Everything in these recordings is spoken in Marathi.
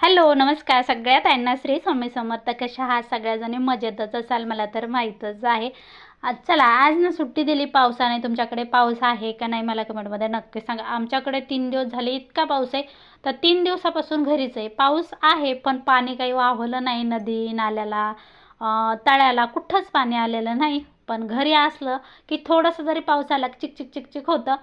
हॅलो नमस्कार सगळ्या ताईंना श्री स्वामी समर्थ. कशा आहात सगळ्याजणी? मजेतच असाल मला तर माहीतच आहे. चला आज ना सुट्टी दिली पावसाने. तुमच्याकडे पाऊस आहे का नाही मला कमेंटमध्ये नक्की सांगा. आमच्याकडे 3 दिवस झाले इतका पाऊस आहे, तर 3 दिवसापासून घरीच आहे. पाऊस आहे पण पाणी काही वाहवलं नाही, नदी नाल्याला तळ्याला कुठंच पाणी आलेलं नाही. पण घरी असलं की थोडंसं जरी पाऊस आला चिक चिक चिक चिक होतं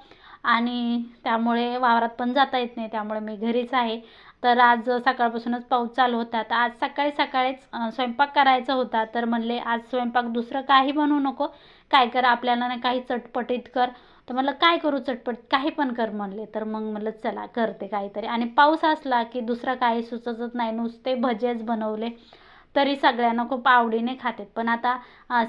आणि त्यामुळे वावरात पण जाता येत नाही. त्यामुळे मी घरीच आहे. तर आज सकाळपासूनच पाऊस चालू होता. तर आज सकाळी सकाळीच स्वयंपाक करायचा होता. तर म्हणले आज स्वयंपाक दुसरं काही बनवू नको, काय कर आपल्याला ना काही चटपटीत कर. तर म्हणलं काय करू चटपट, काही पण कर म्हणले. तर मग म्हणलं चला करते काहीतरी. आणि पाऊस असला की दुसरं काही सुचतच नाही, नुसते भजेच बनवले तरी सगळ्यांना खूप आवडीने खातात. पण आता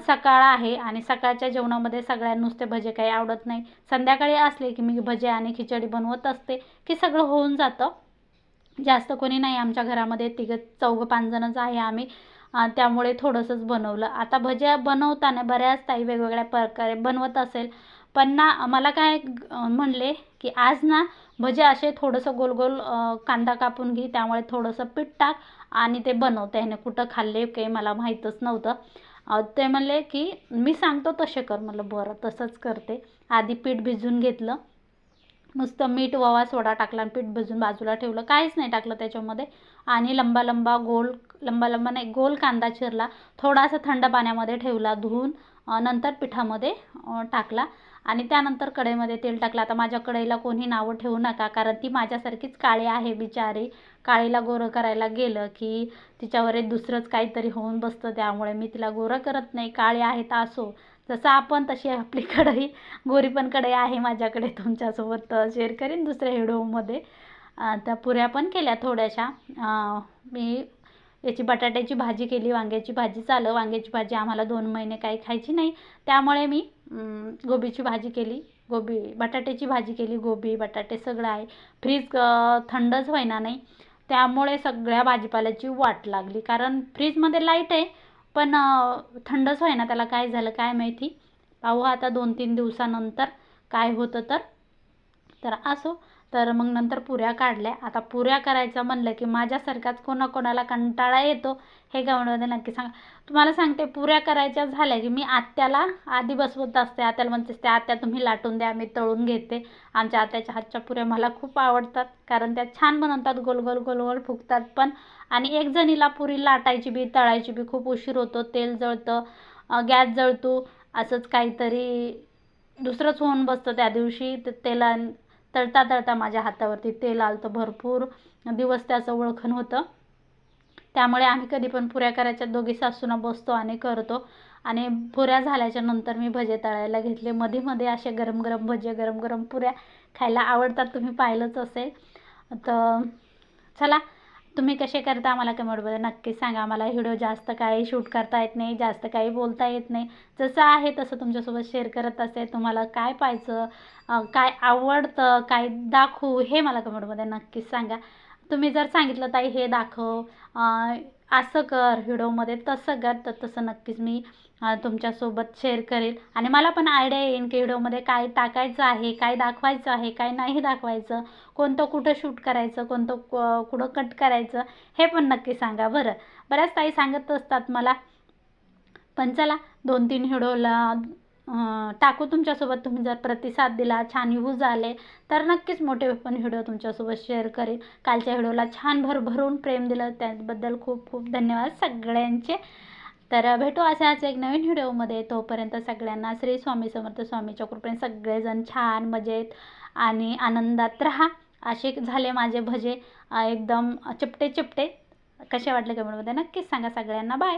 सकाळ आहे आणि सकाळच्या जेवणामध्ये सगळ्यांना नुसते भजे काही आवडत नाही. संध्याकाळी असले की मी भजे आणि खिचडी बनवत असते की सगळं होऊन जातं. जास्त कोणी नाही आमच्या घरामध्ये, चौघं 5 जणच आहे आम्ही. त्यामुळे थोडंसंच बनवलं. आता भज्या बनवताना बऱ्याच ताई वेगवेगळ्या प्रकारे बनवत असेल, पण ना मला काय म्हणले की आज ना भजे असे थोडंसं गोल गोल कांदा कापून घे, त्यामुळे थोडंसं पीठ टाक आणि ते बनव. त्याने कुठं खाल्ले काही मला माहीतच नव्हतं. ते म्हणले की मी सांगतो तसे कर. म्हणलं बरं तसंच करते. आधी पीठ भिजवून घेतलं, नुसतं मीठ ओवा सोडा टाकला आणि पीठ भिजून बाजूला ठेवलं, काहीच नाही टाकलं त्याच्यामध्ये. आणि लंबा लंबा गोल, लंबा लंबा नाही गोल कांदा चिरला, थोडासा थंड पाण्यामध्ये ठेवला धुवून. नंतर पिठामध्ये टाकला आणि त्यानंतर कढईमध्ये तेल टाकलं. आता माझ्या कढईला कोणी नावं ठेवू नका, कारण ती माझ्यासारखीच काळी आहे बिचारी. काळीला गोरं करायला गेलं की तिच्यावर दुसरंच काहीतरी होऊन बसतं, त्यामुळे मी तिला गोरं करत नाही. काळी आहे तर असो, जसं आपण तशी आपली कढई. गोरी पण कढई आहे माझ्याकडे, तुमच्यासोबत शेअर करीन दुसऱ्या व्हिडिओमध्ये. त्या पुऱ्या पण केल्या थोड्याशा. मी याची बटाट्याची भाजी केली, वांग्याची भाजी चालं. वांग्याची भाजी आम्हाला 2 महिने काही खायची नाही, त्यामुळे मी गोबीची भाजी केली. बटाट्याची भाजी केली. गोबी बटाटे सगळं आहे. फ्रीज थंडच व्हायना नाही, त्यामुळे सगळ्या भाजीपाल्याची वाट लागली. कारण फ्रीजमध्ये लाईट आहे पण थंडच व्हायना. त्याला काय झालं काय माहिती. पाहू आता 2-3 दिवसानंतर काय होतं तर असो. तर मग नंतर पुऱ्या काढल्या. आता पुऱ्या करायचं म्हणलं की माझ्यासारखाच कोणाकोणाला कंटाळा येतो हे गावामध्ये नक्की सांगा. तुम्हाला सांगते, पुऱ्या करायच्या झाल्या की मी आत्याला आधी बसवत असते. आत्याला म्हणते असते आत्या तुम्ही लाटून द्या, मी तळून घेते. आमच्या आत्याच्या हातच्या पुऱ्या मला खूप आवडतात, कारण त्या छान बनवतात, गोल गोल गोल गोल फुगतात पण. आणि एक जणीला पुरी लाटायची बी तळायची बी खूप उशीर होतो, तेल जळतं, गॅस जळतो, असंच काहीतरी दुसरंच होऊन बसतं त्या दिवशी. तेला तळता तळता माझ्या हातावरती तेल आलं भरपूर दिवस, त्याचं ओळखण होतं. त्यामुळे आम्ही कधी पण पुऱ्या करायच्या दोघी सासूना बसतो आणि करतो. आणि पुऱ्या झाल्याच्या नंतर मी भजे तळायला घेतले. मध्ये मध्ये असे गरम गरम भजे, गरम गरम पुऱ्या खायला आवडतात, तुम्ही पाहिलंच असेल. तर चला, तुम्ही कसे करता मला कमेंटमध्ये नक्की सांगा. मला व्हिडिओ जास्त काही शूट करता येत नाही, जास्त काही बोलता येत नाही. जसं आहे तसं तुमच्यासोबत शेअर करत असते. तुम्हाला काय पाहिजे, काय आवडतं, काय दाखवू, हे मला कमेंटमध्ये नक्कीच सांगा. तुम्ही जर सांगितलं ताई हे दाखव, असं कर व्हिडिओमध्ये, तसं कर, तर तसं नक्कीच मी तुमच्यासोबत शेअर करेल. आणि मला पण आयडिया येईन की व्हिडिओमध्ये काय टाकायचं आहे, काय दाखवायचं आहे, काय नाही दाखवायचं, कोणतं कुठं शूट करायचं, कोणतं कुठं कट करायचं, हे पण नक्की सांगा बरं. बऱ्याच ताई सांगत असतात मला. पण चला 2-3 व्हिडिओला टाकू तुमच्यासोबत. तुम्ही जर प्रतिसाद दिला, छान व्ह्यूज आले, तर नक्कीच मोठे पण व्हिडिओ तुमच्यासोबत शेअर करेन. कालच्या व्हिडिओला छान भरभरून प्रेम दिलं, त्याबद्दल खूप खूप धन्यवाद सगळ्यांचे. तर भेटू अशाच एक नवीन व्हिडिओमध्ये. तोपर्यंत सगळ्यांना श्री स्वामी समर्थ. स्वामीच्या कृपेने सगळेजण छान मजेत आणि आनंदात राहा. असे झाले माझे भजे एकदम चिपटे चिपटे. कसे वाटले कमेंटमध्ये नक्कीच सांगा. सगळ्यांना बाय.